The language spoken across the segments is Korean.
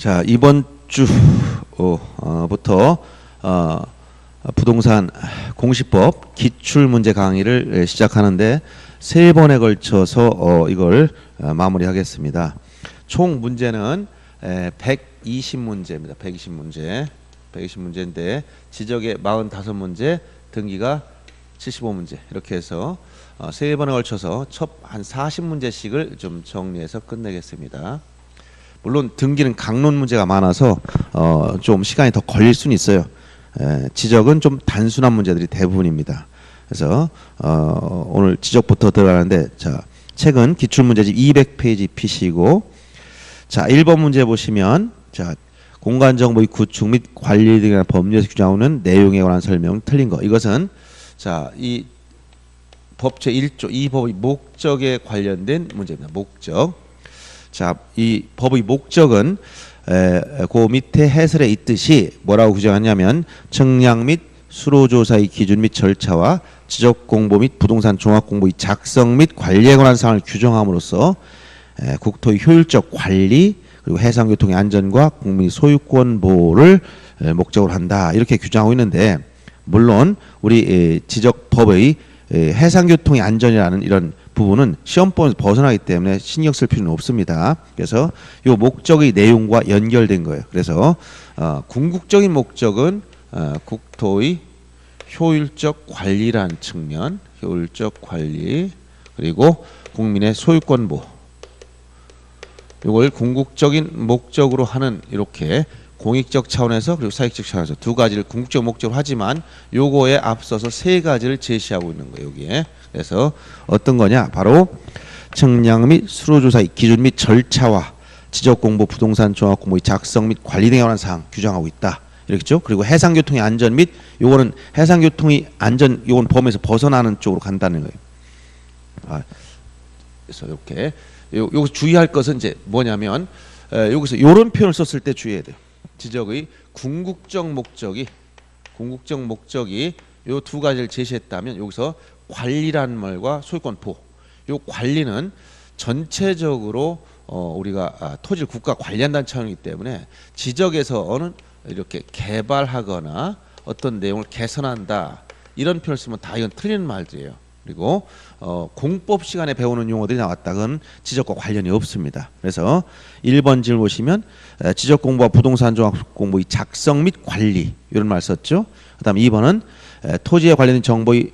자, 이번 주부터 부동산 공시법 기출 문제 강의를 시작하는데 세 번에 걸쳐서 이걸 마무리하겠습니다. 총 문제는 120문제입니다. 120문제. 120문제인데 지적에 45문제, 등기가 75문제. 이렇게 해서 세 번에 걸쳐서 첫 한 40문제씩을 좀 정리해서 끝내겠습니다. 물론 등기는 강론 문제가 많아서 좀 시간이 더 걸릴 수는 있어요. 지적은 좀 단순한 문제들이 대부분입니다. 그래서 오늘 지적부터 들어가는데, 자, 책은 기출문제집 200페이지 피시고, 자, 1번 문제 보시면, 자, 공간정보의 구축 및 관리 등의 법률에서 규정하는 내용에 관한 설명 틀린 거. 이것은 자, 이 법 제1조 이 법의 목적에 관련된 문제입니다. 목적. 자, 이 법의 목적은 그 밑에 해설에 있듯이 뭐라고 규정하냐면 청량 및 수로조사의 기준 및 절차와 지적공보 및 부동산 종합공보의 작성 및 관리에 관한 사항을 규정함으로써 국토의 효율적 관리 그리고 해상교통의 안전과 국민의 소유권 보호를 목적으로 한다. 이렇게 규정하고 있는데, 물론 우리 지적법의 해상교통의 안전이라는 이런 부분은 시험법에서 벗어나기 때문에 신경 쓸 필요는 없습니다. 그래서 이 목적의 내용과 연결된 거예요. 그래서 궁극적인 목적은 국토의 효율적 관리라는 측면, 효율적 관리, 그리고 국민의 소유권 보호, 이걸 궁극적인 목적으로 하는, 이렇게 공익적 차원에서 그리고 사익적 차원에서 두 가지를 궁극적 목적으로 하지만 요거에 앞서서 세 가지를 제시하고 있는 거예요. 여기에. 그래서 어떤 거냐? 바로 청량 및 수로조사의 기준 및 절차와 지적공보 부동산 종합공보의 작성 및 관리 등에 관한 사항 규정하고 있다. 이렇겠죠? 그리고 해상교통의 안전 및 요거는 해상교통의 안전, 요건 범위에서 벗어나는 쪽으로 간다는 거예요. 그래서 이렇게 여기서 주의할 것은 이제 뭐냐면, 여기서 이런 표현을 썼을 때 주의해야 돼요. 지적의 궁극적 목적이 요 두 가지를 제시했다면, 여기서 관리라는 말과 소유권 보호, 요 관리는 전체적으로 우리가 토지를 국가 관리한다는 차원이기 때문에 지적에서는 이렇게 개발하거나 어떤 내용을 개선한다, 이런 표현을 쓰면 다 이건 틀린 말들이에요. 그리고 공법 시간에 배우는 용어들이 나왔다. 그건 지적과 관련이 없습니다. 그래서 1번 질문 보시면 지적공부와 부동산 종합공보의 작성 및 관리, 이런 말 썼죠. 그 다음 2번은 토지에 관련된 정보의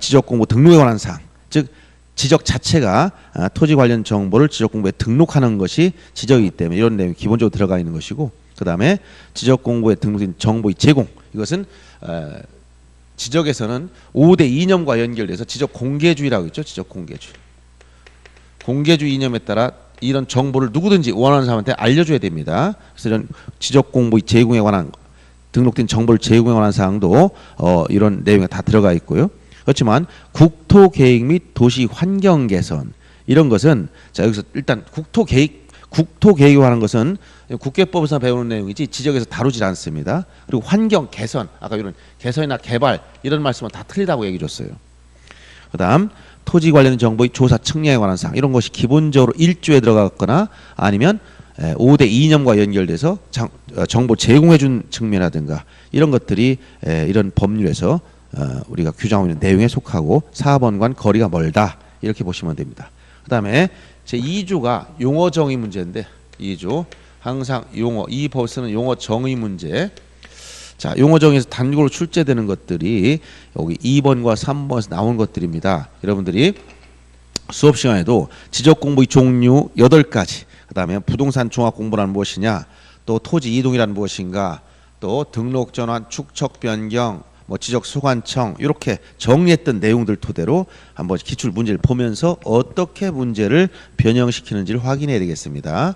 지적공부 등록에 관한 사항, 즉 지적 자체가 토지 관련 정보를 지적공부에 등록하는 것이 지적이기 때문에 이런 내용이 기본적으로 들어가 있는 것이고, 그 다음에 지적공부에 등록된 정보의 제공, 이것은 지적에서는 5대 이념과 연결돼서 지적 공개주의라고 있죠. 지적 공개주의. 공개주의 이념에 따라 이런 정보를 누구든지 원하는 사람한테 알려줘야 됩니다. 그래서 이런 지적 공보의 제공에 관한, 등록된 정보를 제공에 관한 사항도 이런 내용에 다 들어가 있고요. 그렇지만 국토 계획 및 도시 환경 개선, 이런 것은, 자, 여기서 일단 국토 계획에 관한 것은 국계법에서 배우는 내용이지 지적에서 다루질 않습니다. 그리고 환경 개선, 아까 이런 개선이나 개발 이런 말씀은 다 틀리다고 얘기 줬어요. 그 다음 토지 관련 정보의 조사 측량에 관한 사항, 이런 것이 기본적으로 1조에 들어갔거나 아니면 5대 이념과 연결돼서 정보 제공해 준 측면이라든가 이런 것들이 이런 법률에서 우리가 규정하고 있는 내용에 속하고 4번과는 거리가 멀다, 이렇게 보시면 됩니다. 그 다음에 제2조가 용어 정의 문제인데, 2조 항상 용어, 이 법 쓰는 용어 정의 문제. 자, 용어 정의에서 단골로 출제되는 것들이 여기 2번과 3번에서 나온 것들입니다. 여러분들이 수업 시간에도 지적 공부의 종류 8가지, 그 다음에 부동산 종합 공부란 무엇이냐, 또 토지 이동이란 무엇인가, 또 등록 전환, 축척 변경, 뭐 지적 소관청, 이렇게 정리했던 내용들 토대로 한번 기출 문제를 보면서 어떻게 문제를 변형시키는지를 확인해야 되겠습니다.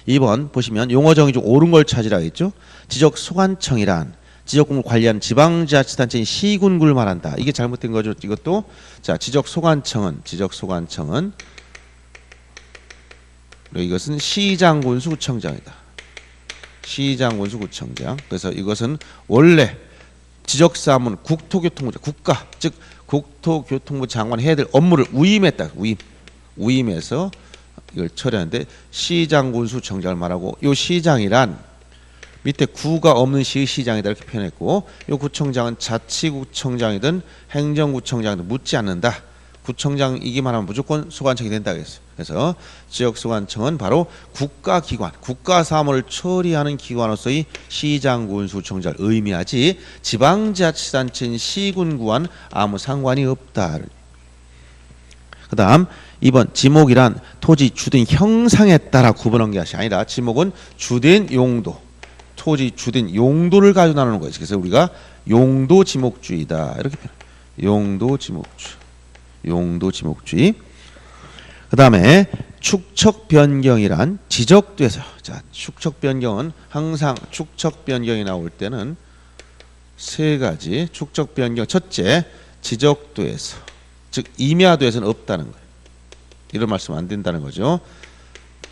2번 보시면 용어 정의 중 옳은 걸 찾으라 했죠. 지적 소관청이란 지적공을 관리하는 지방자치단체인 시군구를 말한다. 이게 잘못된 거죠. 이것도. 자, 지적 소관청은 이것은 시장군수구청장이다. 시장군수구청장. 그래서 이것은 원래 지적사무는 국토교통부, 국가, 즉 국토교통부 장관이 해야 될 업무를 위임했다. 위임해서 이걸 처리하는데 시장 군수 청장을 말하고 요 시장이란 밑에 구가 없는 시의 시장이다 이렇게 표현했고 요 구청장은 자치구청장이든 행정구청장이든 묻지 않는다. 구청장이기만 하면 무조건 소관청이 된다 그랬어요. 그래서 지역소관청은 바로 국가기관, 국가사무를 처리하는 기관으로서의 시장군수청장을 의미하지 지방자치단체인 시군구와는 아무 상관이 없다. 그 다음 2번 지목이란 토지 주된 형상에 따라 구분한 것이 아니라 지목은 주된 용도, 토지 주된 용도를 가지고 나누는 거죠. 그래서 우리가 용도 지목주의다 이렇게 표현. 용도 지목주의. 그 다음에 축척 변경이란 지적돼서, 자 축척 변경은 항상 축척 변경이 나올 때는 세 가지 축척 변경. 첫째, 지적돼서, 즉 임야돼서는 없다는 거예요. 이런 말씀 안 된다는 거죠.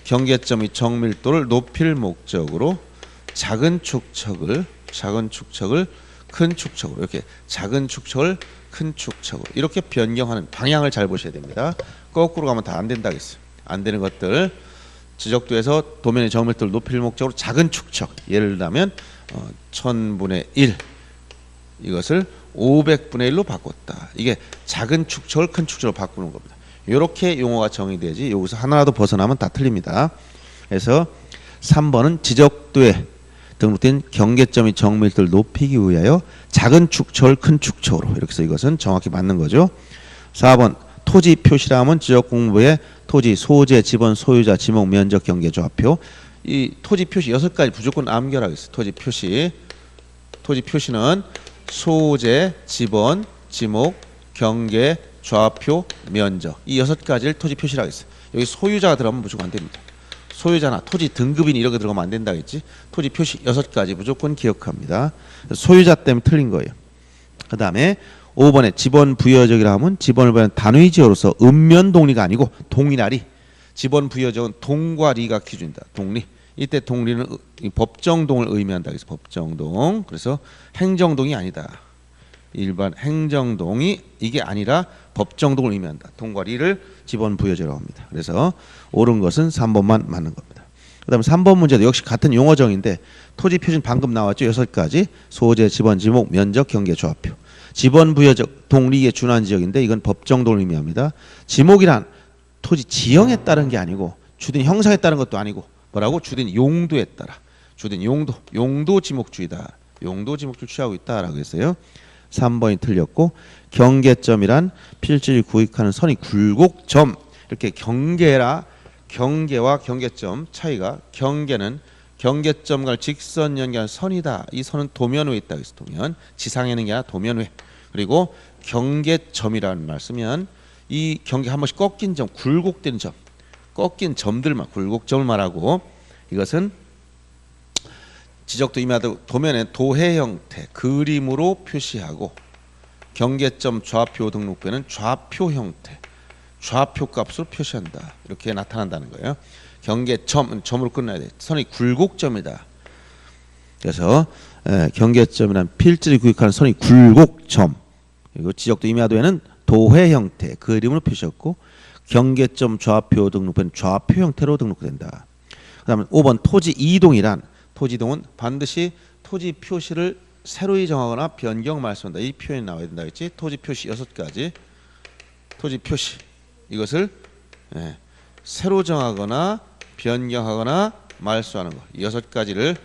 경계점의 정밀도를 높일 목적으로 작은 축척을 큰 축척으로, 이렇게 작은 축척을 큰 축척으로 이렇게 변경하는 방향을 잘 보셔야 됩니다. 거꾸로 가면 다 안 된다겠어요. 안 되는 것들, 지적도에서 도면의 정밀도를 높일 목적으로 작은 축척, 예를 들면 1000분의 1 이것을 500분의 1로 바꿨다. 이게 작은 축척을 큰 축척으로 바꾸는 겁니다. 이렇게 용어가 정의되지 여기서 하나라도 벗어나면 다 틀립니다. 그래서 3번은 지적도에 등록된 경계점의 정밀도를 높이기 위하여 작은 축척을 큰 축척으로, 이렇게 해서 이것은 정확히 맞는 거죠. 4번 토지 표시라면 지적공부의 토지 소재, 지번, 소유자, 지목, 면적, 경계, 좌표. 이 토지 표시 6가지 무조건 암결하겠어요. 토지 표시는 소재, 지번, 지목, 경계, 좌표, 면적, 이 6가지를 토지 표시라고 했어요. 여기 소유자가 들어가면 무조건 안 됩니다. 소유자나 토지 등급인 이런 거 들어가면 안 된다 했지. 토지 표시 6가지 무조건 기억합니다. 소유자 때문에 틀린 거예요. 그 다음에 5번에 지번 부여적이라 하면 지번을 부여한 단위 지어로서 읍면 동리가 아니고 동이나리. 지번 부여적은 동과 리가 기준이다. 동리. 이때 동리는 법정동을 의미한다. 그래서 법정동. 그래서 행정동이 아니다. 일반 행정동이 이게 아니라 법정동을 의미한다. 동과 리를 지번 부여적이라고 합니다. 그래서 옳은 것은 3번만 맞는 겁니다. 그 다음에 3번 문제도 역시 같은 용어정인데 토지 표시는 방금 나왔죠. 6가지. 소재, 지번, 지목, 면적, 경계, 좌표. 지번 부여적 동리에 준한 지역인데 이건 법정동을 의미합니다. 지목이란 토지 지형에 따른 게 아니고 주된 형상에 따른 것도 아니고 뭐라고? 주된 용도에 따라. 주된 용도 지목주의다. 용도 지목주의 취하고 있다라고 했어요. 3번이 틀렸고 경계점이란 필지를 구획하는 선이 굴곡점. 이렇게 경계와 경계점 차이가, 경계는 경계점과 직선 연결한 선이다. 이 선은 도면 위에 있다. 그래서 도면, 지상에 있는 게 아니라 도면 위에. 그리고 경계점이라는 말 쓰면 이 경계 한 번씩 꺾인 점, 굴곡된 점, 꺾인 점들만 굴곡점을 말하고, 이것은 지적도 임야도 도면에 도해 형태 그림으로 표시하고, 경계점 좌표 등록부에는 좌표 형태 좌표 값으로 표시한다. 이렇게 나타난다는 거예요. 경계점, 점으로 끝나야 돼. 선이 굴곡점이다. 그래서 경계점이란 필지를 구획하는 선이 굴곡점. 그리고 지적도 임야도에는 도해 형태 그림으로 표시했고, 경계점 좌표 등록부에는 좌표 형태로 등록된다. 그 다음에 5번 토지 이동이란, 토지 이동은 반드시 토지 표시를 새로이 정하거나 변경 말씀한다. 이 표현이 나와야 된다 했지. 토지 표시 6가지. 토지 표시 이것을 새로 정하거나 변경하거나 말소하는 것. 6가지를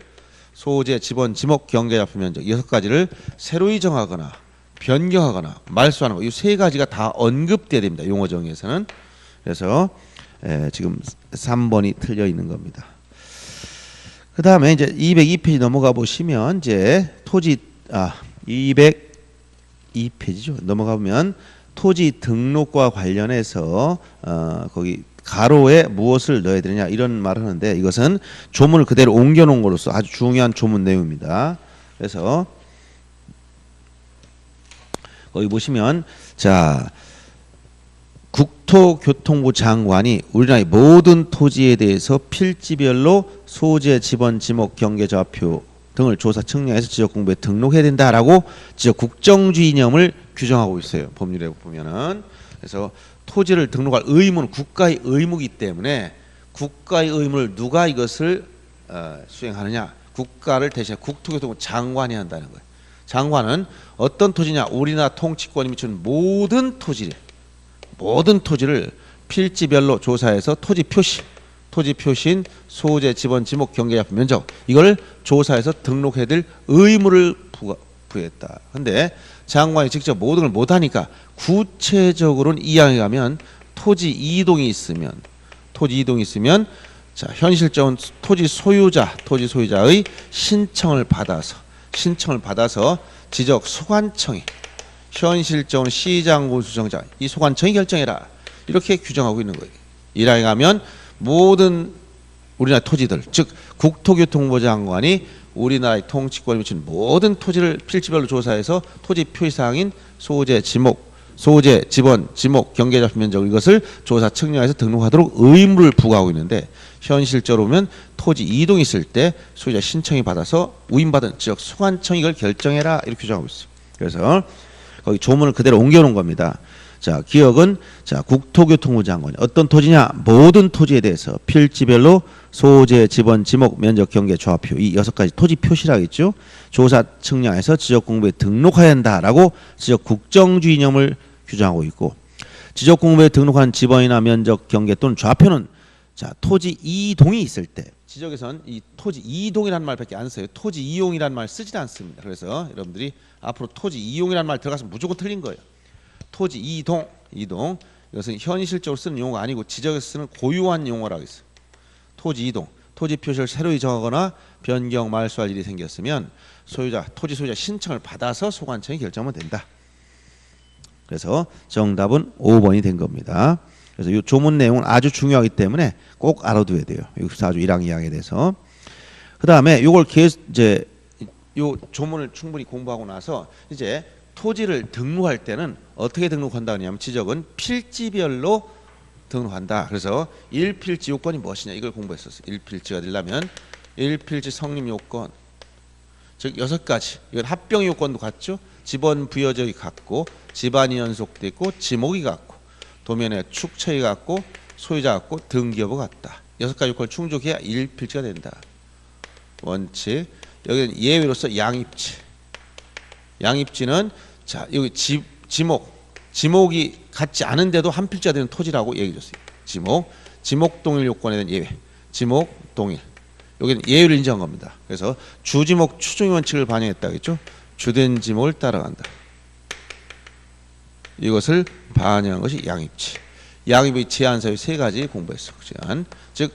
소재, 지번, 지목, 경계, 좌표, 면적 6가지를 새로이 정하거나 변경하거나 말소하는 것. 이 3가지가 다 언급돼야 됩니다. 용어 정의에서는. 그래서 지금 3번이 틀려 있는 겁니다. 그 다음에 이제 202페이지 넘어가 보시면 이제 토지 202페이지죠. 넘어가 보면 토지 등록과 관련해서 거기 가로에 무엇을 넣어야 되느냐 이런 말을 하는데, 이것은 조문을 그대로 옮겨 놓은 것으로서 아주 중요한 조문 내용입니다. 그래서 거기 보시면 자, 국토교통부 장관이 우리나라의 모든 토지에 대해서 필지별로 소재, 지번, 지목, 경계, 좌표 등을 조사 측량해서 지역공부에 등록해야 된다라고 지역 국정주의 이념을 규정하고 있어요. 법률에 보면은. 그래서 토지를 등록할 의무는 국가의 의무이기 때문에 국가의 의무를 누가 이것을 수행하느냐? 국가를 대신해 국토교통부 장관이 한다는 거예요. 장관은 어떤 토지냐? 우리나라 통치권이 미치는 모든 토지를 필지별로 조사해서 토지 표시인 소재, 지번, 지목, 경계좌표, 면적 이걸 조사해서 등록해야 될 의무를 부여했다. 근데 장관이 직접 모든 걸 못하니까 구체적으로는 이항에 가면 토지 이동이 있으면 자, 현실적인 토지 소유자의 신청을 받아서 지적 소관청이 현실적인 시장군 수정자 이 소관청이 결정해라 이렇게 규정하고 있는 거예요. 이항에 가면 모든 우리나라 토지들 즉 국토교통부 장관이 우리나라의 통치권을 미치는 모든 토지를 필지별로 조사해서 토지 표시사항인 소재, 지번, 지목, 경계좌표 면적 이것을 조사 측량해서 등록하도록 의무를 부과하고 있는데 현실적으로 보면 토지 이동이 있을 때 소유자 신청이 받아서 우임받은 지역 소관청이 이걸 결정해라 이렇게 규정하고 있어요. 그래서 거기 조문을 그대로 옮겨놓은 겁니다. 자, 기억은 자 국토교통부 장관이 어떤 토지냐 모든 토지에 대해서 필지별로 소재, 지번, 지목, 면적, 경계, 좌표 이 6가지 토지 표시라고 했죠. 조사 측량해서 지적공부에 등록해야 한다라고 지적 국정주 이념을 규정하고 있고 지적공부에 등록한 지번이나 면적, 경계 또는 좌표는 자 토지 이동이 있을 때 지적에선 이 토지 이동이라는 말밖에 안 써요. 토지 이용이라는 말 쓰지 않습니다. 그래서 여러분들이 앞으로 토지 이용이라는 말 들어가서 무조건 틀린 거예요. 토지 이동 이것은 현실적으로 쓰는 용어가 아니고 지적에서 쓰는 고유한 용어라고 있어요. 토지 이동, 토지 표시를 새로이 정하거나 변경 말소할 일이 생겼으면 토지 소유자 신청을 받아서 소관청이 결정하면 된다. 그래서 정답은 5번이 된 겁니다. 그래서 이 조문 내용은 아주 중요하기 때문에 꼭 알아둬야 돼요. 64조 1항 2항에 대해서. 그 다음에 이걸 이제 이 조문을 충분히 공부하고 나서 이제 토지를 등록할 때는 어떻게 등록한다 하냐면 지적은 필지별로 등록한다. 그래서 1필지 요건이 무엇이냐 이걸 공부했었어요. 1필지가 되려면 1필지 성립 요건 즉 6가지 이건 합병 요건도 같죠. 지번 부여적이 같고 지반이 연속돼 있고 지목이 같고 도면의 축척이 같고 소유자 같고 등기 여부 같다. 6가지 요건을 충족해야 1필지가 된다. 원칙 여기는 예외로서 양입지는 자 여기 지목이 같지 않은데도 한 필지가 되는 토지라고 얘기해 줬어요. 지목 동일 요건에 대한 예외. 지목 동일. 여기는 예외를 인정한 겁니다. 그래서 주지목 추종 원칙을 반영했다겠죠. 주된 지목을 따라간다. 이것을 반영한 것이 양입지. 양입의 제한 사유 3가지 공부했어. 제한. 즉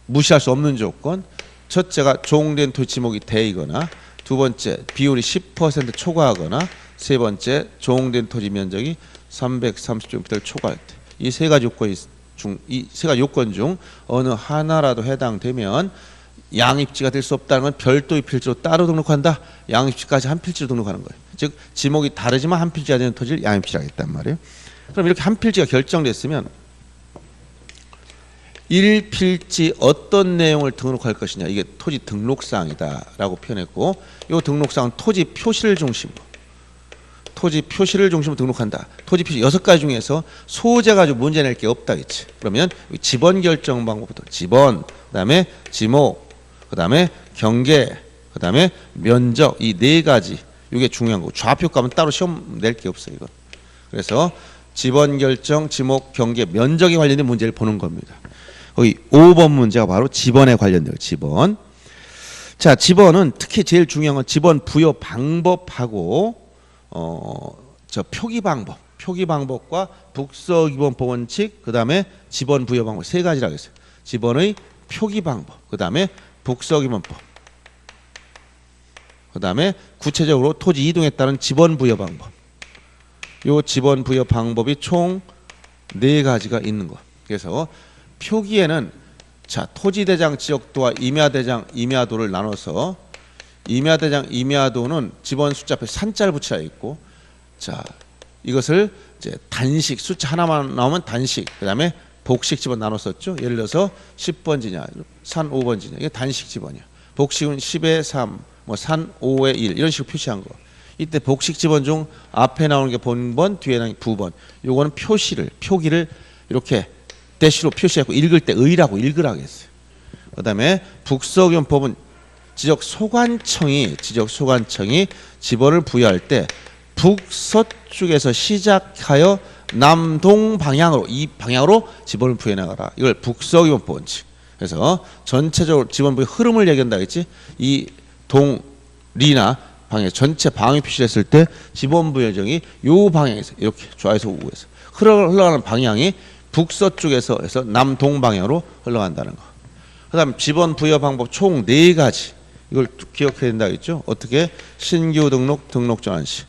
무시할 수 없는 조건. 첫째가 종된 토지 지목이 대이거나 두 번째 비율이 10% 초과하거나 세 번째 종된 토지 면적이 330제곱미터를 초과할 때 이 3가지 요건 중 어느 하나라도 해당되면 양입지가 될 수 없다는 건 별도의 필지로 따로 등록한다. 양입지까지 한 필지로 등록하는 거예요. 즉 지목이 다르지만 한 필지가 되는 토지를 양입지라고 했단 말이에요. 그럼 이렇게 한 필지가 결정됐으면 1필지 어떤 내용을 등록할 것이냐 이게 토지 등록사항이다라고 표현했고 이 등록사항은 토지 표시를 중심으로 등록한다. 토지 표시 6가지 중에서 소재 가지고 문제 낼 게 없다겠지. 그러면 지번 결정 방법부터 지번, 그다음에 지목, 그다음에 경계, 그다음에 면적 이 4가지 이게 중요한 거고 좌표 값은 따로 시험 낼 게 없어요. 이건. 그래서 지번 결정, 지목, 경계, 면적에 관련된 문제를 보는 겁니다. 거기 5번 문제가 바로 지번에 관련돼요. 지번. 자, 지번은 특히 제일 중요한 건 지번 부여 방법하고 표기 방법과 북서기본법 원칙, 그다음에 지번 부여 방법 3가지라고 했어요. 지번의 표기 방법, 그다음에 북서기본법, 그다음에 구체적으로 토지 이동에 따른 지번 부여 방법. 요 지번 부여 방법이 총 4가지가 있는 거. 그래서 표기에는 자 토지대장 지역도와 임야대장 임야도를 나눠서 임야대장 임야도는 지번 숫자표 산자를 붙여 있고 자 이것을 이제 단식 숫자 하나만 나오면 단식 그다음에 복식 지번 나눴었죠. 예를 들어서 10번지냐 산 5번지냐 이게 단식 지번이야. 복식은 10의 3 뭐 산 5의 1 이런 식으로 표시한 거. 이때 복식 지번 중 앞에 나오는 게 본번 뒤에 나오는 게 부번. 요거는 표기를 이렇게 대시로 표시했고 읽을 때 의라고 읽으라고 했어요. 그다음에 북서기원법은 지적소관청이 지번을 부여할 때 북서쪽에서 시작하여 남동 방향으로 이 방향으로 지번을 부여해 나가라. 이걸 북서기원법 원칙. 그래서 전체적으로 지번 부여 흐름을 얘기한다 했지. 이 동리나 방향 전체 방향 표시를 했을 때 지번 부여정이 요 방향에서 이렇게 좌에서 우에서 흘러가는 방향이 북서쪽에서 해서 남동 방향으로 흘러간다는 거. 그다음 지번 부여 방법 총 4가지. 이걸 기억해야 된다 했죠. 어떻게? 신규 등록 전환 시,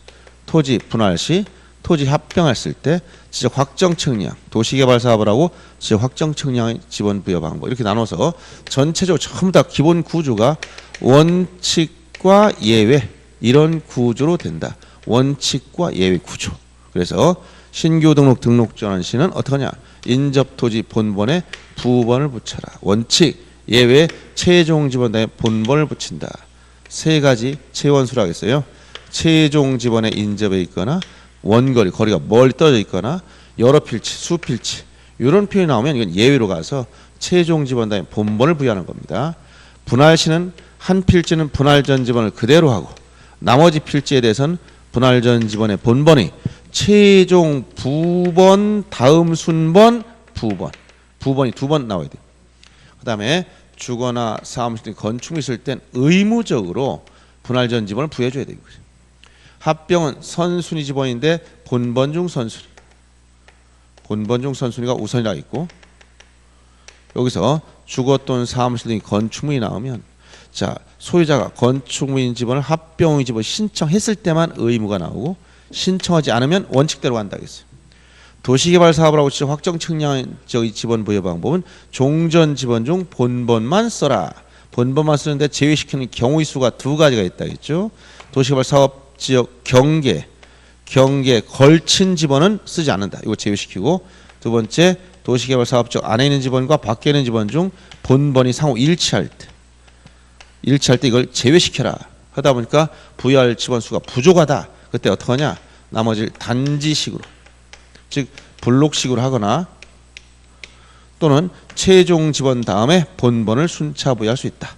토지 분할 시, 토지 합병했을 때, 지적 확정 측량, 도시개발 사업을 하고 지적 확정 측량의 지번 부여 방법 이렇게 나눠서 전체적으로 전부 다 기본 구조가 원칙과 예외 이런 구조로 된다. 원칙과 예외 구조. 그래서 신규 등록 전환 시는 어떻게 하냐? 인접 토지 본번에 부번을 붙여라. 원칙, 예외, 최종 지번에 본번을 붙인다. 3가지 최원수라고 했어요. 최종 지번에 인접해 있거나 원거리, 거리가 멀리 떨어져 있거나 여러 필지, 수필지 이런 표현이 나오면 이건 예외로 가서 최종 지번 다음에 본번을 부여하는 겁니다. 분할 시는 한 필지는 분할 전 지번을 그대로 하고 나머지 필지에 대해서는 분할 전 지번의 본번이 최종 부번 다음 순번 부번이 2번 나와야 돼요. 그 다음에 주거나 사무실 등 건축이 있을 땐 의무적으로 분할 전 지번을 부여해줘야 되는 거죠. 합병은 선순위 지번인데 본번 중 선순위가 우선이라 있고 여기서 주거 또는 사무실 등 건축물이 나오면 자 소유자가 건축물인 지번을 합병의 지번 신청했을 때만 의무가 나오고 신청하지 않으면 원칙대로 간다 했어요. 도시개발 사업을 하고 지적 확정 측량의 지번 부여 방법은 종전 지번 중 본번만 써라. 본번만 쓰는데 제외시키는 경우의 수가 2가지가 있다 했죠. 도시개발 사업 지역 경계 걸친 지번은 쓰지 않는다. 이거 제외시키고 두 번째 도시개발 사업 지역 안에 있는 지번과 밖에 있는 지번 중 본번이 상호 일치할 때 이걸 제외시켜라. 하다 보니까 부여할 지번 수가 부족하다. 그때 어떻게 하냐? 나머지를 단지식으로 즉 블록식으로 하거나 또는 최종 지번 다음에 본번을 순차 부여할 수 있다.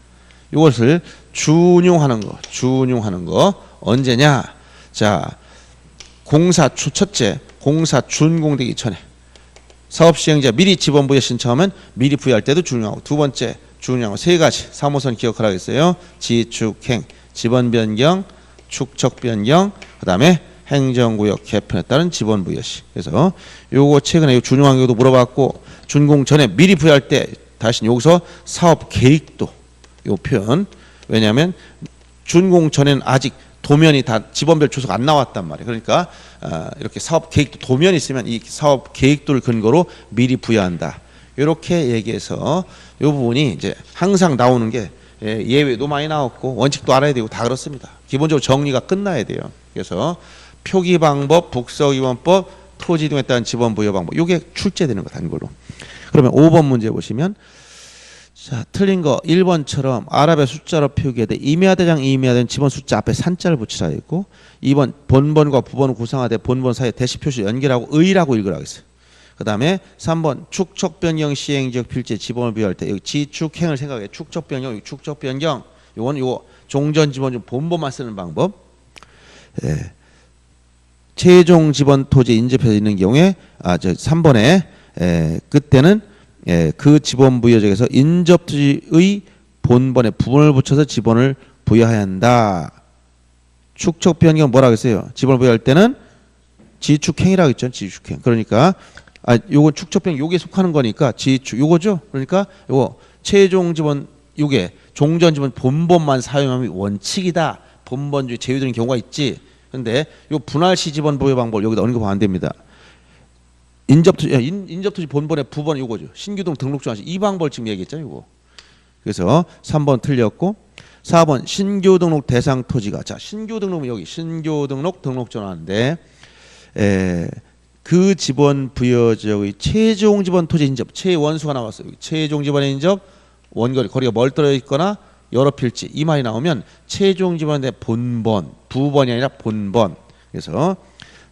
이것을 준용하는 거 언제냐? 자 첫째 공사 준공되기 전에 사업 시행자 미리 지번 부여 신청하면 미리 부여할 때도 준용하고 두 번째 준용하고 3가지 3호선 기억하라고 했어요. 지축행, 지번 변경, 축척 변경, 그 다음에 행정구역 개편에 따른 지번 부여 시. 그래서 요거 최근에 준용한 경우도 물어봤고 준공 전에 미리 부여할 때 다시 여기서 사업 계획도 요 표현 왜냐하면 준공 전에는 아직 도면이 다 지번별 조서가 안 나왔단 말이에요. 그러니까 이렇게 사업 계획도 도면이 있으면 이 사업 계획도를 근거로 미리 부여한다. 이렇게 얘기해서 이 부분이 이제 항상 나오는 게 예외도 많이 나왔고 원칙도 알아야 되고 다 그렇습니다. 기본적으로 정리가 끝나야 돼요. 그래서 표기 방법, 북서기원법, 토지 등에 따른 지번 부여 방법 이게 출제되는 거 단골로. 그러면 5번 문제 보시면 자 틀린 거 1번처럼 아랍의 숫자로 표기해야 임야대장 임야대는 지번 숫자 앞에 산자를 붙이라 했고 2번 본번과 부번을 구성하되 본번 사이에 대시 표시 연결하고 의라고 읽으라고 했어요. 그 다음에 3번 축척 변경 시행지역 필지에 지번을 부여할 때 여기 지축행을 생각해 축척 변경 요건 요거 종전 지번 중 본번만 쓰는 방법. 최종 지번 토지 인접해 있는 경우에 3번에 그때는 그 지번 부여지역에서 인접 토지의 본번에 부분을 붙여서 지번을 부여해야 한다. 축척 변경 뭐라고 했어요? 지번을 부여할 때는 지축행이라고 했죠. 지축행. 그러니까 요거 축척 변경 요게 속하는 거니까 지축 요거죠. 그러니까 요거 최종 지번 요게 종전 지번 본번만 사용하면 원칙이다. 본번주의 제외되는 경우가 있지. 근데 요 분할 시 지번 부여 방법 여기다 언급하면 안 됩니다. 인접토지 본번의 부번 요거죠. 신규동 등록 전환 시 이 방법을 지금 얘기했잖아요. 요거. 그래서 3번 틀렸고 4번 신규 등록 대상 토지가 자 신규 등록은 여기 신규 등록 전환인데 그 지번 부여 지역의 최종 지번 토지 인접 최원수가 나왔어요. 최종 지번의 인접 원거리 거리가 멀리 떨어져 있거나 여러 필지 이 말이 나오면 최종 지번의 본번 부번이 아니라 본번. 그래서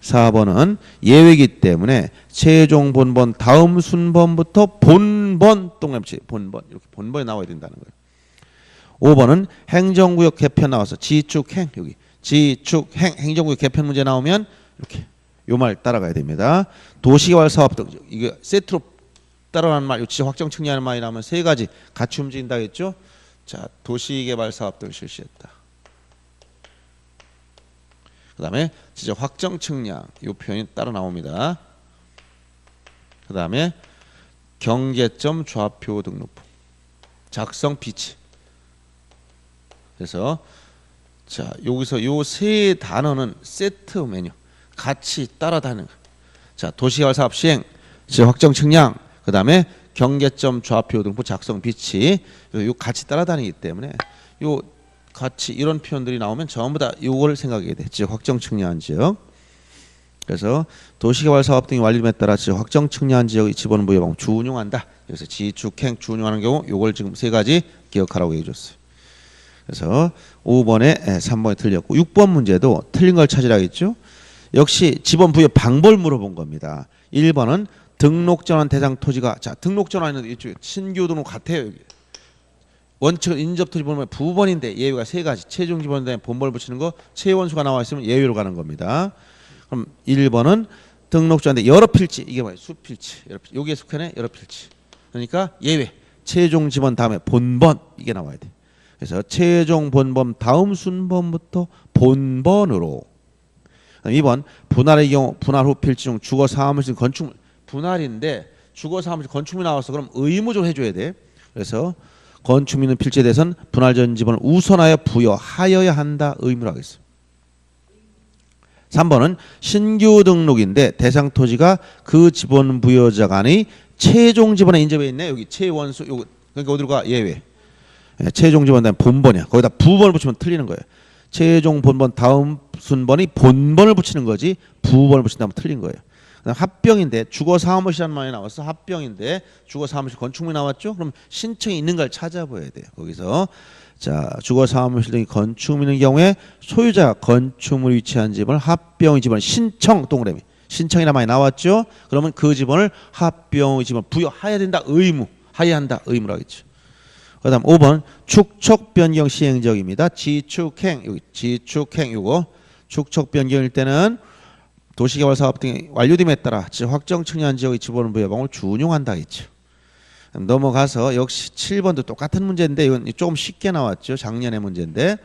4번은 예외이기 때문에 최종 본번 다음 순번부터 본번 동그라미 본번 이렇게 본번이 나와야 된다는 거예요. 5번은 행정구역 개편 나와서 지축행 여기 지축행 행정구역 개편 문제 나오면 이렇게 요 말 따라가야 됩니다. 도시개발 사업 등 이게 세트로 따라가는 말, 지적 확정 측량하는 말이 나오면 세 가지 같이 움직인다 했죠. 자, 도시개발 사업 등을 실시했다. 그다음에 지적 확정 측량 이 표현이 따라 나옵니다. 그다음에 경계점 좌표 등록부 작성 비치. 그래서 자 여기서 요 세 단어는 세트 메뉴 같이 따라다니는 거예요. 자 도시개발 사업 시행 지적 확정 측량 그다음에 경계점 좌표 등부 작성 비치 요 같이 따라다니기 때문에 요 같이 이런 표현들이 나오면 전부 다 요걸 생각해야 돼. 지적 확정 측량한 지역. 그래서 도시개발 사업 등이 완료됨에 따라 지적 확정 측량한 지역의 지번 부여 방법 준용한다. 그래서 지축행 준용하는 경우 요걸 지금 세 가지 기억하라고 얘기해 줬어요. 그래서 5번에 3번이 틀렸고 6번 문제도 틀린 걸 찾으라고 했죠. 역시 지번 부여 방법을 물어본 겁니다. 1번은 등록 전환 대상 토지가 자 등록 전환은 이쪽 신규 등록 같아요. 여기. 원칙은 인접 토지 번호가 부번인데 예외가 세 가지. 최종 지번에 대한 본번을 붙이는 거 최원수가 나와 있으면 예외로 가는 겁니다. 그럼 1번은 등록 전환대 여러 필지 이게 뭐예요? 수필지. 여기에 속하네 여러 필지. 그러니까 예외. 최종 지번 다음에 본번 이게 나와야 돼. 그래서 최종 본번 다음 순번부터 본번으로. 2번 분할의 경우 분할 후 필지 중 주거 사무실 건축물 분할인데 주거 사무실 건축물이 나와서 그럼 의무적으로 해줘야 돼. 그래서 건축물 있는 필지에 대해서는 분할 전 지번을 우선하여 부여하여야 한다 의무로 하겠습니다. 3번은 신규 등록인데 대상 토지가 그 지번 부여자 간의 최종 지번에 인접해 있네. 여기 최원수 요거 그러니까 어디로 가 예외. 최종 지번 다음에 본번이야. 거기다 부번을 붙이면 틀리는 거예요. 최종 본번 다음 순번이 본번을 붙이는 거지 부번을 붙인다면 틀린 거예요. 합병인데 주거 사무실이라는 말이 나왔어. 합병인데 주거 사무실 건축물이 나왔죠. 그럼 신청이 있는 걸 찾아봐야 돼요. 거기서 자 주거 사무실 등이 건축물 있는 경우에 소유자가 건축물이 위치한 지번을 합병의 지번 신청 동그라미 신청이란 말이 나왔죠. 그러면 그 지번을 합병의 지번 부여해야 된다 의무 하여야 한다 의무로 하겠죠. 그다음 5번 축척 변경 시행적입니다. 지축행 여기 지축행 요거 축척 변경일 때는 도시개발 사업 등이 완료됨에 따라 확정 측량 지역의 지번 부여 방법을 준용한다 했죠. 넘어가서 역시 7번도 똑같은 문제인데 이건 조금 쉽게 나왔죠. 작년의 문제인데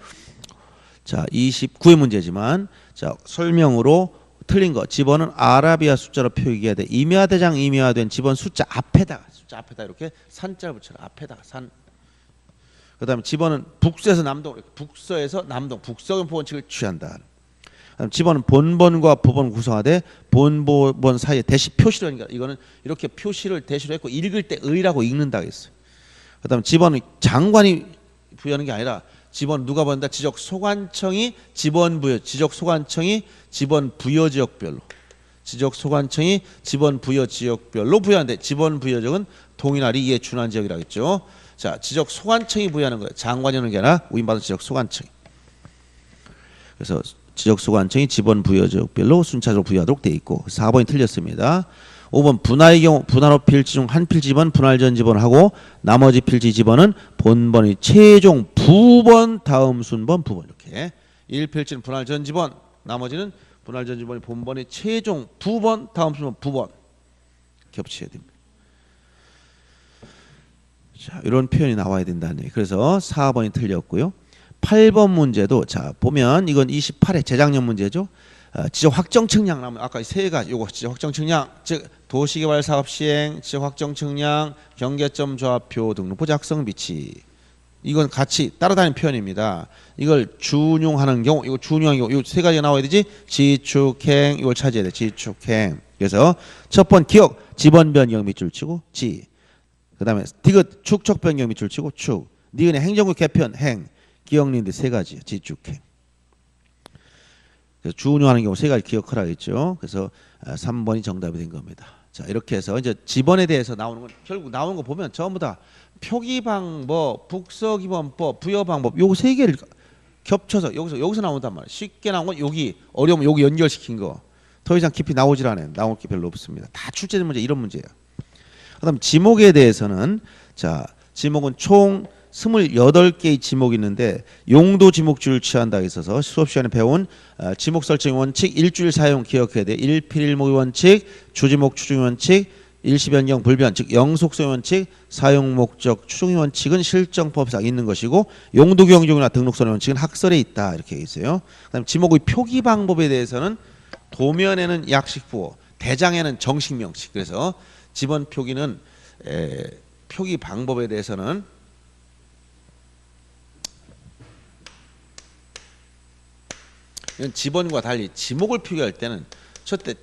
자 29의 문제지만 자 설명으로 틀린 거 지번은 아라비아 숫자로 표기해야 돼. 임야대장 임야된 지번 숫자 앞에다가 이렇게 산자를 붙여라. 앞에다가 산. 그다음에 지번은 북서에서 남동 북서에서 남동 북서경포 원칙을 취한다. 지번은 본번과 부번 구성하되 본본 사이에 대시 표시를 하니까 이거는 이렇게 표시를 대시로 했고 읽을 때 의라고 읽는다 했어요. 그다음 지번은 장관이 부여하는 게 아니라 지번 누가 부여한다? 지적 소관청이 지번 부여 지적 소관청이 지번 부여 지역별로 지적 소관청이 지번 부여 지역별로 부여하는데 지번 부여 지역은 동일하리 이에 준한 지역이라고 했죠. 자 지적 소관청이 부여하는 거예요. 장관이 하는 게 아니라 위임받은 지적 소관청이. 그래서 지적 소관청이 지번 부여 지역별로 순차적으로 부여하도록 돼 있고 4번이 틀렸습니다. 5번 분할의 경우 분할 후 필지 중 한 필지 지번 분할 전 지번을 하고 나머지 필지 지번은 본번의 최종 부번 다음 순번 부번 이렇게 1필지는 분할 전 지번 나머지는 분할 전 지번이 본번의 최종 부번 다음 순번 부번 겹쳐야 됩니다. 자 이런 표현이 나와야 된다는 얘기. 그래서 4번이 틀렸고요. 8번 문제도 자 보면 이건 28회 재작년 문제죠. 지적 확정 측량 나오면 아까 세 가지 요거 지적 확정 측량 즉 도시개발 사업 시행 지적 확정 측량 경계점 좌표 등록부 작성 비치 이건 같이 따라다니는 표현입니다. 이걸 준용하는 경우 이거 준용하는 경우 요 세 가지가 나와야 되지. 지축행 이걸 찾아야 돼. 지축행. 그래서 첫 번 기억 지번 변경 밑줄 치고 지 그다음에 디귿 축척 변경 밑줄 치고 축 니은의 행정구 개편 행 기억린데 세 가지 지축행. 그래서 준용하는 경우 세 가지 기억하라 했죠. 그래서 3번이 정답이 된 겁니다. 자 이렇게 해서 이제 지번에 대해서 나오는 건 결국 나오는 거 보면 전부 다 표기 방법, 북서 기본법, 부여 방법 요 세 개를 겹쳐서 여기서 나온단 말이에요. 쉽게 나온 건 여기 어려우면 여기 연결시킨 거. 더 이상 깊이 나오질 않아요. 나올 게 별로 없습니다. 다 출제된 문제 이런 문제예요. 그다음 지목에 대해서는 자 지목은 총 28개의 지목이 있는데 용도 지목주를 취한다 있어서 수업 시간에 배운 지목 설정 원칙, 일주일 사용 기억해야 돼. 일필일목의 원칙, 주지목 추중 원칙, 일시변경 불변 즉 영속성 원칙, 사용 목적 추중 원칙은 실정법상 있는 것이고 용도 규정이나 등록선의 원칙은 학설에 있다 이렇게 있어요. 그다음 지목의 표기 방법에 대해서는 도면에는 약식 부호, 대장에는 정식 명식. 그래서 지번 표기는 표기 방법에 대해서는 지번과 달리 지목을 표기할 때는 첫째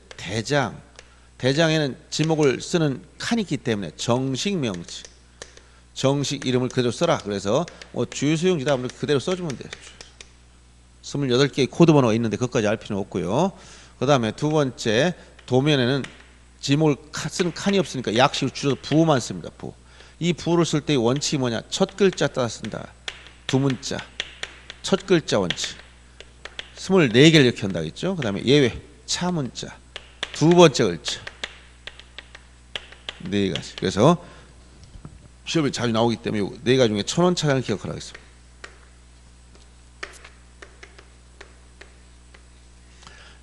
대장에는 지목을 쓰는 칸이 있기 때문에 정식 명칭, 정식 이름을 그대로 써라. 그래서 주요수용지다 하면 그대로 써주면 돼요. 28개의 코드 번호가 있는데 그것까지 알 필요는 없고요. 그 다음에 두 번째 도면에는 지목을 쓰는 칸이 없으니까 약식을 줄여서 부호만 씁니다. 부호. 이 부호를 쓸 때의 원칙이 뭐냐? 첫 글자 따라 쓴다. 두 문자. 첫 글자 원칙. 24개를 이렇게 한다 했죠. 그 다음에 예외 차 문자. 두 번째 글자. 4가지. 그래서 시험에 자주 나오기 때문에 4가지 중에 1000원 차량을 기억하라고 했습니다.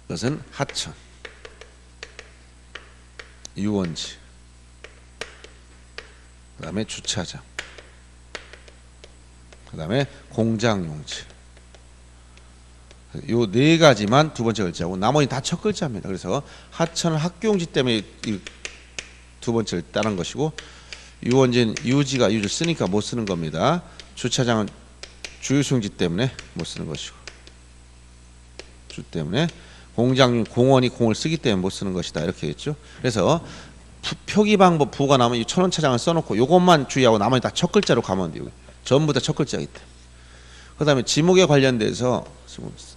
이것은 하천, 유원지, 그 다음에 주차장, 그 다음에 공장용지. 요 4가지만 두 번째 글자고 나머지 다 첫 글자입니다. 그래서 하천은 학교용지 때문에 이 두 번째를 따는 것이고 유원지는 유지가 유지를 쓰니까 못 쓰는 겁니다. 주차장은 주유수용지 때문에 못 쓰는 것이고 주 때문에 공장용 공원이 공을 쓰기 때문에 못 쓰는 것이다 이렇게 했죠. 그래서 표기 방법 부호가 나면 이 1000원 차장을 써놓고 요것만 주의하고 나머지 다 첫 글자로 가면 돼요. 전부 다 첫 글자이기 때문에. 그 다음에 지목에 관련돼서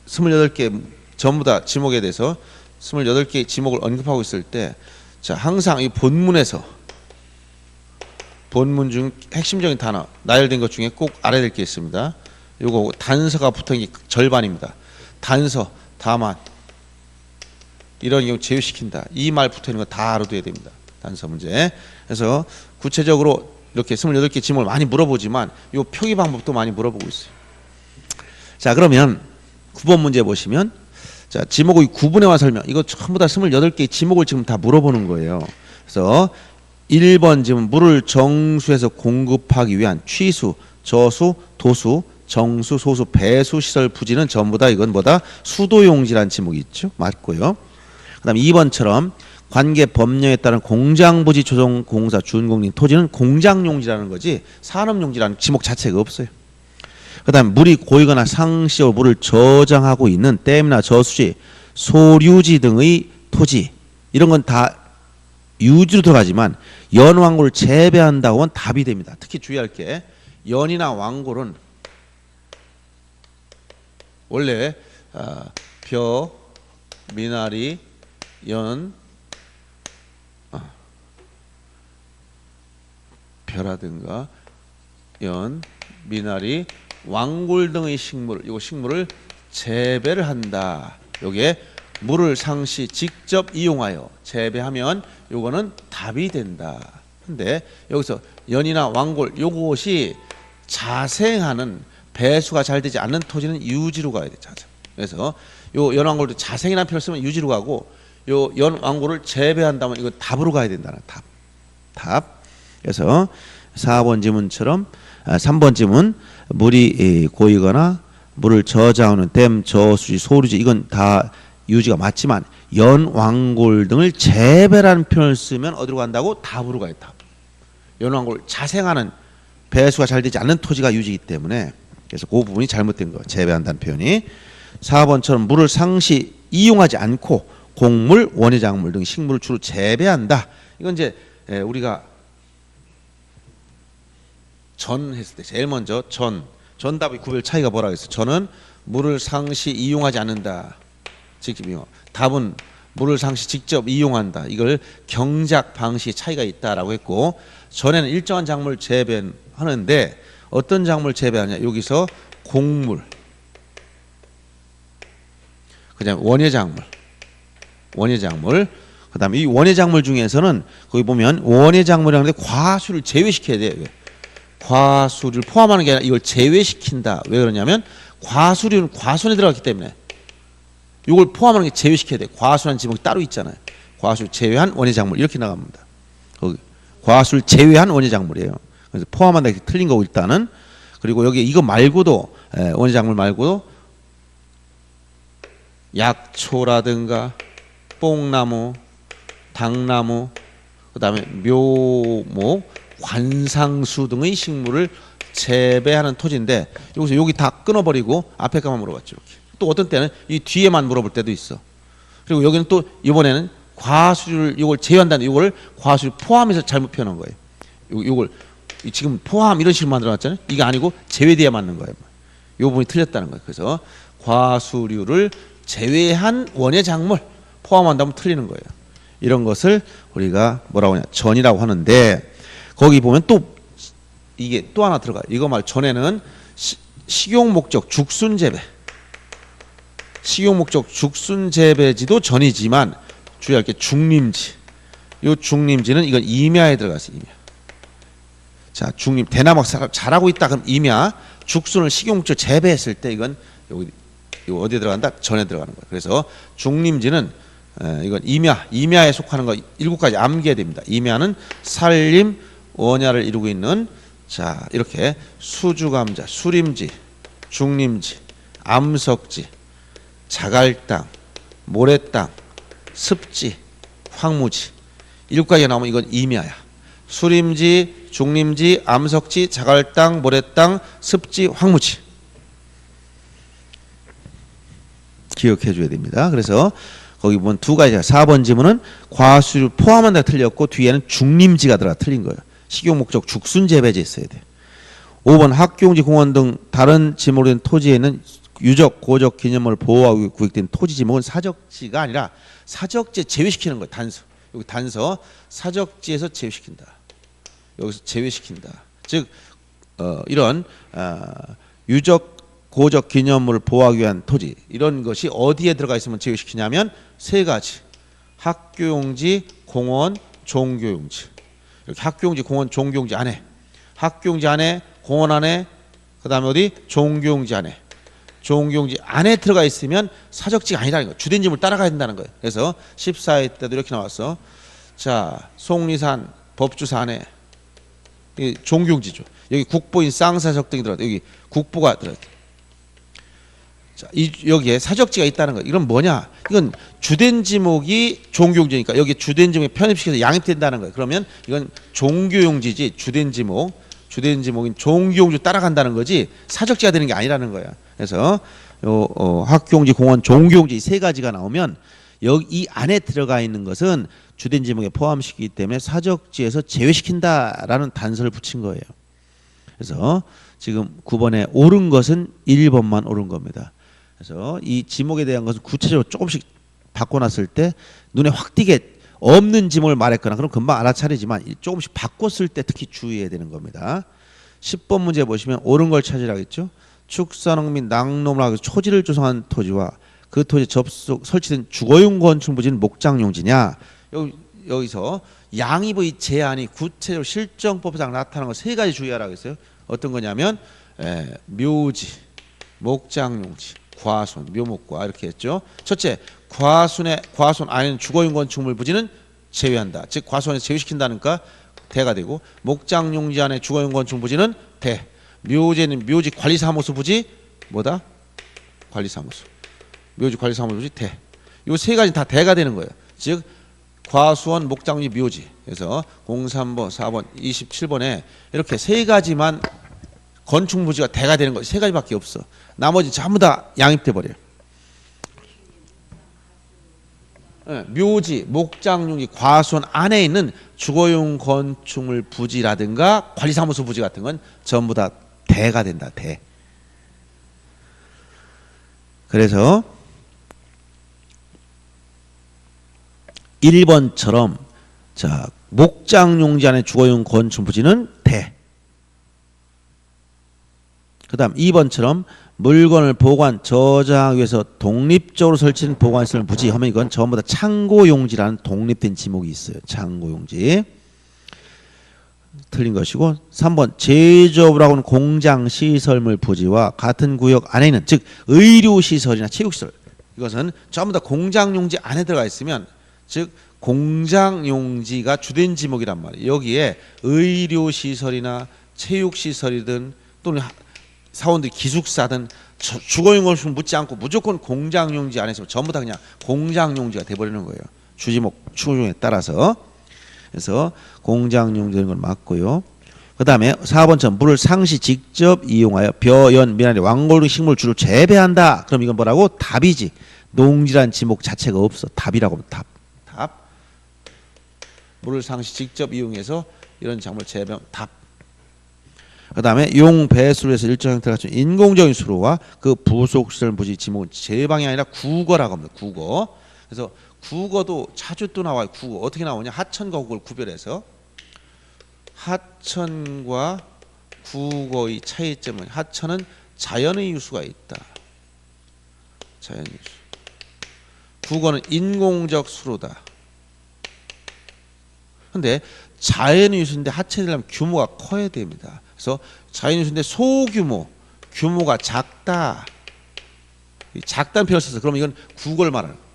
28개 전부 다 지목에 대해서 28개의 지목을 언급하고 있을 때 자 항상 이 본문에서 본문 중 핵심적인 단어 나열된 것 중에 꼭 알아야 될 게 있습니다. 요거 단서가 붙어있는 게 절반입니다. 단서, 다만 이런 경우 제외시킨다. 이 말 붙어있는 거 다 알아둬야 됩니다. 단서 문제. 그래서 구체적으로 이렇게 28개 지목을 많이 물어보지만 요 표기 방법도 많이 물어보고 있어요. 자 그러면 9번 문제 보시면 자 지목의 구분해와 설명 이거 전부 다 28개의 지목을 지금 다 물어보는 거예요. 그래서 1번 지금 물을 정수해서 공급하기 위한 취수, 저수, 도수, 정수, 소수, 배수 시설 부지는 전부 다 이건 뭐다? 수도용지라는 지목이 있죠. 맞고요. 그 다음에 2번처럼 관계 법령에 따른 공장부지 조정공사 준공린 토지는 공장용지라는 거지 산업용지라는 지목 자체가 없어요. 그 다음에 물이 고이거나 상시적으로 물을 저장하고 있는 댐이나 저수지, 소류지 등의 토지 이런 건 다 유지로 들어가지만 연왕골을 재배한다고 하면 답이 됩니다. 특히 주의할 게 연이나 왕골은 원래 벼, 미나리, 연, 벼라든가 연, 미나리, 왕골 등의 식물, 이 식물을 재배를 한다. 요게 물을 상시 직접 이용하여 재배하면 요거는 답이 된다. 근데 여기서 연이나 왕골 요것이 자생하는 배수가 잘 되지 않는 토지는 유지로 가야 돼. 자생. 그래서 요 연왕골도 자생이라는 표현을 쓰면 유지로 가고 요 연왕골을 재배한다면 이거 답으로 가야 된다는 답. 그래서 4번 지문처럼 3번 지문 물이 고이거나 물을 저장하는 댐, 저수지, 소류지 이건 다 유지가 맞지만 연왕골 등을 재배라는 표현을 쓰면 어디로 간다고? 답으로 가요. 답. 연왕골 자생하는 배수가 잘 되지 않는 토지가 유지이기 때문에 그래서 그 부분이 잘못된 거예요. 재배한다는 표현이. 4번처럼 물을 상시 이용하지 않고 곡물, 원예작물 등 식물을 주로 재배한다. 이건 이제 우리가 전 했을 때 제일 먼저 전답의 구별 차이가 뭐라고 했어요? 전은 물을 상시 이용하지 않는다. 직접 이용. 답은 물을 상시 직접 이용한다. 이걸 경작 방식의 차이가 있다라고 했고 전에는 일정한 작물 재배하는데 어떤 작물 재배하냐? 여기서 곡물, 그다음에 원예작물, 원예 작물. 그다음에 이 원예 작물 중에서는 거기 보면 원예 작물이라는데 과수를 제외시켜야 돼요. 왜? 과수를 포함하는 게 아니라 이걸 제외시킨다. 왜 그러냐면 과수류는 과수원에 들어갔기 때문에 이걸 포함하는 게 제외시켜야 돼. 과수라는 지목이 따로 있잖아요. 과수 제외한 원예 작물 이렇게 나갑니다. 거기 과수를 제외한 원예 작물이에요. 그래서 포함한다 이렇게 틀린 거고 일단은. 그리고 여기 이거 말고도 원예 작물 말고도 약초라든가 뽕나무, 당나무, 그다음에 묘목, 관상수 등의 식물을 재배하는 토지인데 여기서 여기 다 끊어버리고 앞에 가만 물어봤죠. 이렇게. 또 어떤 때는 이 뒤에만 물어볼 때도 있어. 그리고 여기는 또 이번에는 과수를 이걸 제외한다는 이걸 과수를 포함해서 잘못 표현한 거예요. 이걸 지금 포함 이런 식으로 만들어놨잖아요. 이게 아니고 제외돼야 맞는 거예요. 이 부분이 틀렸다는 거예요. 그래서 과수류를 제외한 원예 작물 포함한다면 틀리는 거예요. 이런 것을 우리가 뭐라고 하냐 전이라고 하는데 거기 보면 또 이게 또 하나 들어가요. 이거 말 전에는 식용 목적 죽순 재배, 식용 목적 죽순 재배지도 전이지만 주의할 게 중림지. 이 중림지는 이건 임야에 들어갔어요. 임야. 자, 중림 대나무 잘하고 있다 그럼 임야. 죽순을 식용 목적 재배했을 때 이건 여기 어디에 들어간다? 전에 들어가는 거예요. 그래서 중림지는 이건 임야에 속하는 거 7가지 암기해야 됩니다. 임야는 산림, 원야를 이루고 있는 자 이렇게 수주감자, 수림지, 중림지, 암석지, 자갈땅, 모래땅, 습지, 황무지 7가지가 나오면 이건 임야야. 수림지, 중림지, 암석지, 자갈땅, 모래땅, 습지, 황무지 기억해 줘야 됩니다. 그래서 거기 보면 2가지가 4번 지문은 과수를 포함한다 틀렸고 뒤에는 중림지가 들어가 틀린 거예요. 식용 목적 죽순 재배지 있어야 돼. 5번 학교용지 공원 등 다른 지목으로 된 토지에는 유적, 고적, 기념물을 보호하고 구획된 토지 지목은 사적지가 아니라 사적지에 제외시키는 거예요. 단서. 여기 단서 사적지에서 제외시킨다. 여기서 제외시킨다. 즉 이런 유적, 고적, 기념물을 보호하기 위한 토지 이런 것이 어디에 들어가 있으면 제외시키냐면 3가지. 학교용지, 공원, 종교용지. 이렇게 학교용지, 공원, 종교용지 안에, 학교용지 안에, 공원 안에, 그 다음에 어디? 종교용지 안에. 종교용지 안에 들어가 있으면 사적지가 아니라는 거예요. 주된 지목을 따라가야 된다는 거예요. 그래서 14회 때도 이렇게 나왔어. 자, 속리산, 법주사 안에 이 종교용지죠. 여기 국보인 쌍사적 등이 들어가. 여기 국보가 들어가. 자, 여기에 사적지가 있다는 거예요. 이건 뭐냐? 이건 주된 지목이 종교용지니까 여기 주된 지목에 편입시켜서 양입된다는 거예요. 그러면 이건 종교용지지 주된 지목인 종교용지 따라간다는 거지 사적지가 되는 게 아니라는 거야. 그래서 학교용지, 공원, 종교용지 3가지가 나오면 여기 이 안에 들어가 있는 것은 주된 지목에 포함시키기 때문에 사적지에서 제외시킨다라는 단서를 붙인 거예요. 그래서 지금 9번에 옳은 것은 1번만 옳은 겁니다. 그래서 이 지목에 대한 것을 구체적으로 조금씩 바꿔놨을 때 눈에 확 띄게 없는 지목을 말했거나 그럼 금방 알아차리지만 조금씩 바꿨을 때 특히 주의해야 되는 겁니다. 10번 문제 보시면 옳은 걸 찾으라고 했죠. 축산업 및 낙농을 하기 위해서 초지를 조성한 토지와 그 토지 접속 설치된 주거용 건축 부지는 목장용지냐. 여기서 양입의 제한이 구체적으로 실정법상 나타나는 거 3가지 주의하라고 했어요. 어떤 거냐면 묘지, 목장용지, 과손, 묘목과 이렇게 했죠. 첫째, 과손 안에는 주거용 건축물 부지는 제외한다. 즉 과손에서 제외시킨다니까 대가 되고 목장용지 안에 주거용 건축물 부지는 대. 묘지는 묘지 관리사무소 부지 뭐다? 관리사무소. 묘지 관리사무소 부지 대. 요 3가지 다 대가 되는 거예요. 즉 과수원, 목장용지, 묘지. 그래서 03번, 4번, 27번에 이렇게 3가지만 건축 부지가 대가 되는 거 3가지밖에 없어. 나머지 전부 다 양입돼 버려요. 묘지, 목장용지, 과수원 안에 있는 주거용 건축물 부지라든가 관리사무소 부지 같은 건 전부 다 대가 된다. 대. 그래서 1번처럼 자 목장용지 안에 주거용 건축 부지는 대. 그다음 2번처럼 물건을 보관, 저장하기 위해서 독립적으로 설치된 보관시설 부지 하면 이건 전부 다 창고용지라는 독립된 지목이 있어요. 창고용지. 틀린 것이고 3번 제조업을 하고 있는 공장 시설물 부지와 같은 구역 안에 있는 즉 의료시설이나 체육시설 이것은 전부 다 공장용지 안에 들어가 있으면 즉 공장용지가 주된 지목이란 말이에요. 여기에 의료시설이나 체육시설이든 또는 사원들이 기숙사든 주거용 것을 묻지 않고 무조건 공장용지 안에 있으면 전부 다 그냥 공장용지가 돼버리는 거예요. 주지목 추종에 따라서. 그래서 공장용 되는 건 맞고요. 그 다음에 4번처럼 물을 상시 직접 이용하여 벼, 연, 미나리, 왕골 등 식물 주로 재배한다. 그럼 이건 뭐라고? 답이지. 농지란 지목 자체가 없어. 답이라고 하면 답. 답. 물을 상시 직접 이용해서 이런 작물 재배 답. 그 다음에 용, 배수를 해서 일정 형태를 갖춘 인공적인 수로와 그 부속시설 부지 지목은 제방이 아니라 국어라고 합니다. 국어. 그래서 국어도 자주 또 나와요. 국어 어떻게 나오냐? 하천과 국어를 구별해서 하천과 국어의 차이점은 하천은 자연의 유수가 있다. 자연 유수. 국어는 인공적 수로다. 근데 자연 유수인데 하천이 되려면 규모가 커야 됩니다. 그래서 자연 유수인데 소규모, 규모가 작다. 작다는 표현을 써서 그러면 이건 국어를 말하는 거예요.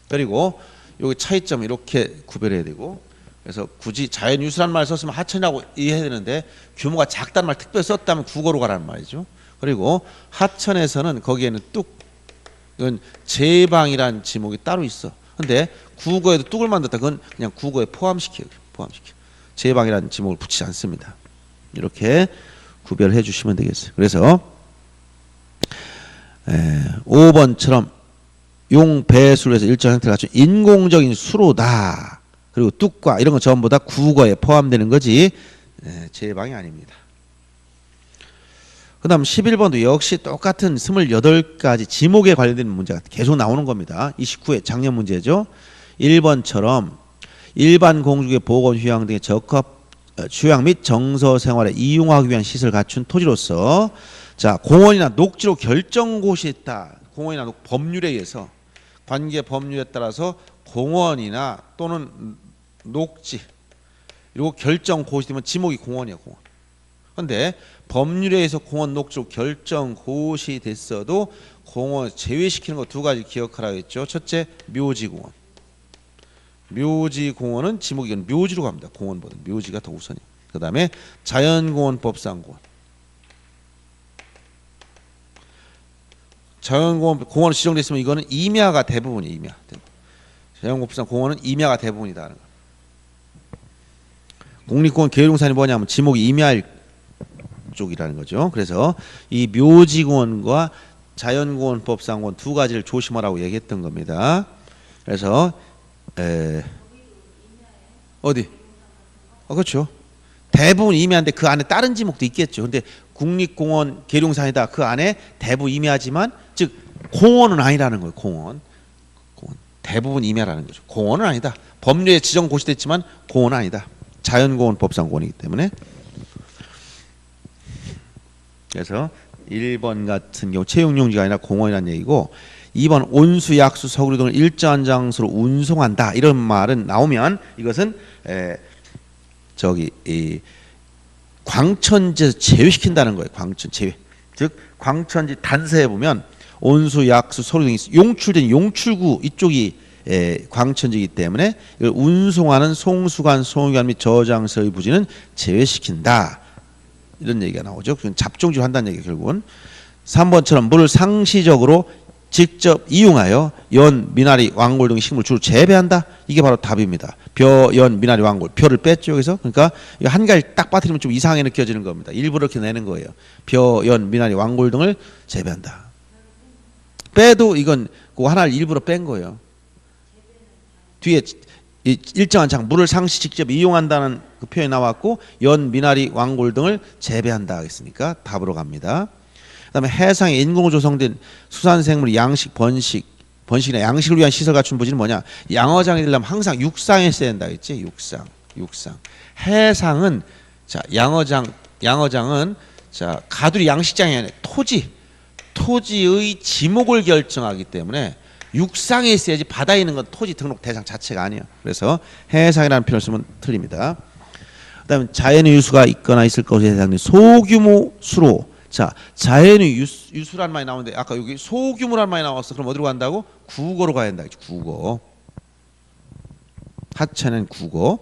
그리고 여기 차이점 이렇게 구별해야 되고 그래서 굳이 자연유수라는 말을 썼으면 하천이라고 이해해야 되는데 규모가 작다는 말 특별히 썼다면 국어로 가라는 말이죠. 그리고 하천에서는 거기에는 뚝 이건 제방이란 지목이 따로 있어. 근데 국어에도 뚝을 만들었다. 그건 그냥 국어에 포함시켜요. 포함시켜. 제방이라는 지목을 붙이지 않습니다. 이렇게 구별해 주시면 되겠어요. 그래서 5번처럼 용, 배수를 해서 일정 형태를 갖춘 인공적인 수로다. 그리고 뚝과 이런 건 전부 다 국어에 포함되는 거지 제방이 아닙니다. 그 다음 11번도 역시 똑같은 28가지 지목에 관련된 문제가 계속 나오는 겁니다. 29회 작년 문제죠. 1번처럼 일반 공중의 보건, 휴양 등의 적합 휴양 및 정서 생활에 이용하기 위한 시설 갖춘 토지로서 자 공원이나 녹지로 결정 곳이 있다. 공원이나 법률에 의해서 관계 법률에 따라서 공원이나 또는 녹지 그리고 결정 곳이 되면 지목이 공원이야 공원. 그런데 법률에 의해서 공원 녹지로 결정 곳이 됐어도 공원 제외시키는 거 두 가지 기억하라고 했죠. 첫째 묘지공원. 묘지공원은 지목이 이건 묘지로 갑니다. 공원보다 묘지가 더 우선이에요. 그 다음에 자연공원, 법상공원. 자연공원 공원이 지정돼 있으면 이거는 임야가 대부분이에요. 임야. 자연공원법상 공원은 임야가 대부분이다. 국립공원 계룡산이 뭐냐면 지목이 임야일 쪽이라는 거죠. 그래서 이 묘지공원과 자연공원, 법상공원 두 가지를 조심하라고 얘기했던 겁니다. 그래서 어디? 그렇죠. 대부분 임야인데 그 안에 다른 지목도 있겠죠. 근데 국립공원 계룡산이다. 그 안에 대부분 임야지만 즉 공원은 아니라는 거예요. 공원 대부분 임야라는 거죠. 공원은 아니다. 법률에 지정 곳이 됐지만 공원은 아니다. 자연공원, 법상공원이기 때문에. 그래서 1번 같은 경우 채용용지가 아니라 공원이라는 얘기고 2번 온수, 약수, 서구리 등을 일정한 장소로 운송한다. 이런 말은 나오면 이것은 이 광천지에서 제외시킨다는 거예요. 광천 제외. 즉 광천지 단서에 보면 온수, 약수, 서류 등이 용출된 용출구 이쪽이 광천지이기 때문에 이걸 운송하는 송수관, 송유관 및 저장소의 부지는 제외시킨다. 이런 얘기가 나오죠. 그건 잡종지로 한다는 얘기 결국은. 3번처럼 물을 상시적으로 직접 이용하여 연, 미나리, 왕골 등의 식물 주로 재배한다. 이게 바로 답입니다. 벼, 연, 미나리, 왕골. 벼를 뺐죠. 여기서. 그러니까 한 가지 딱 빠뜨리면 좀 이상하게 느껴지는 겁니다. 일부러 이렇게 내는 거예요. 벼, 연, 미나리, 왕골 등을 재배한다. 빼도 이건 그 하나를 일부러 뺀 거예요. 뒤에 일정한 장 물을 상시 직접 이용한다는 그 표현이 나왔고 연, 미나리, 왕골 등을 재배한다 하겠으니까 답으로 갑니다. 그다음에 해상에 인공으로 조성된 수산생물 양식, 번식이나 양식을 위한 시설 갖춘 부지는 뭐냐? 양어장이 되려면 항상 육상에 있어야 된다 했지. 육상. 해상은 자 양어장은 자, 가두리 양식장이 아니라 토지의 지목을 결정하기 때문에 육상에 있어야지 바다에 있는 건 토지 등록 대상 자체가 아니에요. 그래서 해상이라는 표현을 쓰면 틀립니다. 그다음에 자연의 유수가 있거나 있을 것에 해당되는 소규모 수로. 자, 자연의 유수란 말이 나오는데 아까 여기 소규모란 말이 나왔어. 그럼 어디로 간다고? 국어로 가야 된다. 국어. 하천은 국어.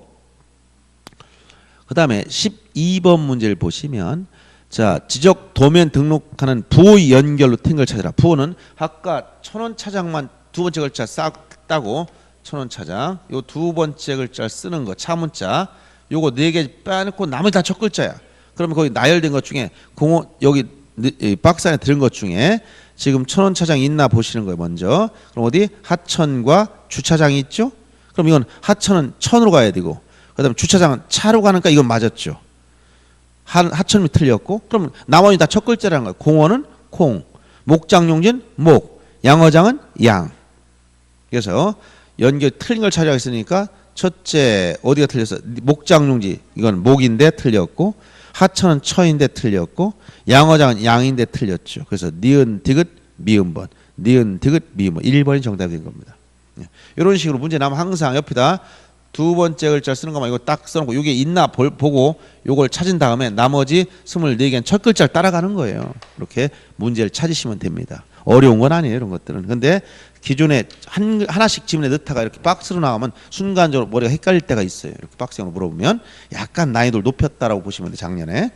그다음에 12번 문제를 보시면 자, 지적 도면 등록하는 부호의 연결로 탱글 찾으라. 부호는 아까 천원 차장만 두 번째 글자 싹 따고 천원 차장. 요 두 번째 글자를 쓰는 거 차문자. 요거 4개 빼놓고 나머지 다 첫 글자야. 그러면 거기 나열된 것 중에 여기 박스 안에 들은 것 중에 지금 천원 차장이 있나 보시는 거예요. 먼저. 그럼 어디 하천과 주차장이 있죠? 그럼 이건 하천은 천으로 가야 되고 그다음에 주차장은 차로 가니까 이건 맞았죠. 하천이 틀렸고 그럼 나머지 다 첫 글자라는 거예요. 공원은 콩, 목장용지는 목, 양어장은 양. 그래서 연결 틀린 걸 찾아가겠으니까 첫째 어디가 틀렸어? 목장용지 이건 목인데 틀렸고 하천은 처인데 틀렸고 양어장은 양인데 틀렸죠. 그래서 니은 디귿 미음번 니은 디귿 미음번 1번이 정답이 된 겁니다. 이런 식으로 문제 나면 항상 옆에다 두 번째 글자 쓰는 것만 이거 딱 써놓고 이게 있나 보고 요걸 찾은 다음에 나머지 24개는 첫 글자를 따라가는 거예요. 이렇게 문제를 찾으시면 됩니다. 어려운 건 아니에요. 이런 것들은. 근데 기존에 하나씩 지문에 넣다가 이렇게 박스로 나오면 순간적으로 머리가 헷갈릴 때가 있어요. 이렇게 박스형으로 물어보면 약간 난이도를 높였다라고 보시면 돼요. 작년에.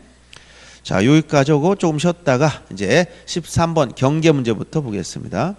자, 여기까지 하고 조금 쉬었다가 이제 13번 경계 문제부터 보겠습니다.